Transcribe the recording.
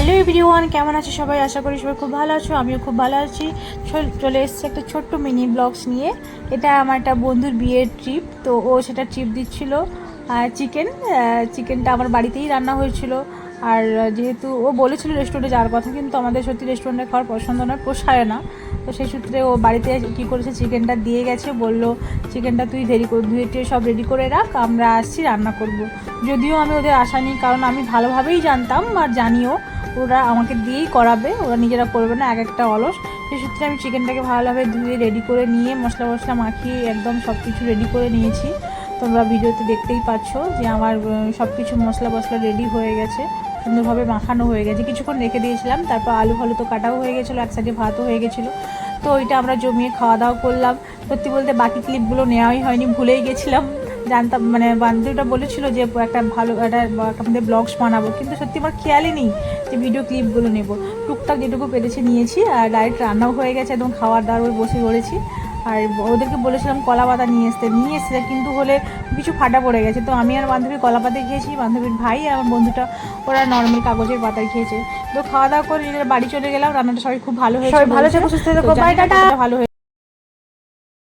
Hello everyone, কেমন আছো সবাই? আশা করি সবাই খুব ভালো আছো, আমিও খুব ভালো আছি। চলে এসেছি একটা ছোট্ট মিনি ব্লগস নিয়ে। এটা আমার একটা বন্ধুর বিয়ের ট্রিপ, তো ও সেটা ট্রিপ দিচ্ছিল। চিকেনটা আমার বাড়িতেই রান্না হয়েছিল। আর যেহেতু ও বলেছিল রেস্টুরেন্টে যাওয়ার কথা, কিন্তু আমাদের সত্যি রেস্টুরেন্টে খাওয়ার পছন্দ নয়, পোষায় না। তো সেই সূত্রে ও বাড়িতে কী করেছে, চিকেনটা দিয়ে গেছে, বললো চিকেনটা তুই ধুয়ে সব রেডি করে রাখ, আমরা আসছি রান্না করব। যদিও আমি ওদের আশা নিই, কারণ আমি ভালোভাবেই জানতাম আর জানিও ওরা আমাকে দিয়েই করাবে, ওরা নিজেরা করবে না, এক একটা অলস। সেই সূত্রে আমি চিকেনটাকে ভালোভাবে ধুয়ে রেডি করে নিয়ে মশলা মাখিয়ে একদম সব কিছু রেডি করে নিয়েছি। তোমরা ভিডিওতে দেখতেই পাচ্ছ যে আমার সব কিছু মশলা রেডি হয়ে গেছে, সুন্দরভাবে মাখানো হয়ে গেছে। কিছুক্ষণ রেখে দিয়েছিলাম, তারপর আলু ফালু তো কাটাও হয়ে গেছিলো, এক সাইডে ভাতও হয়ে গেছিলো। তো ওইটা আমরা জমিয়ে খাওয়া দাওয়া করলাম। সত্যি বলতে বাকি ক্লিপগুলো নেওয়াই হয়নি, ভুলেই গেছিলাম। জানতাম, মানে বান্ধবীটা বলেছিল যে একটা ভালো একটা আমাদের ব্লগস বানাবো, কিন্তু সত্যি আমার খেয়ালই নেই যে ভিডিও ক্লিপগুলো নেব। টুকটাক যেটুকু পেরেছি নিয়েছি, আর ডাইরেক্ট রান্নাও হয়ে গেছে, একদম খাওয়ার দাওয়ার বসে পড়েছি। আর ওদেরকে বলেছিলাম কলা পাতা নিয়ে এসছে, কিন্তু হলে কিছু ফাটা পড়ে গেছে। তো আমি আর বান্ধবী কলা পাতায় খেয়েছি, বান্ধবীর ভাই আর আমার বন্ধুটা ওরা নর্মাল কাগজের পাতায় খেয়েছে। তো খাওয়া দাওয়া করে নিজের বাড়ি চলে গেলাম। রান্নাটা সবাই খুব ভালো হয়েছে, ভালো থেকে সুস্থ থেকো, বাই টাটা। ভালো হয়েছে।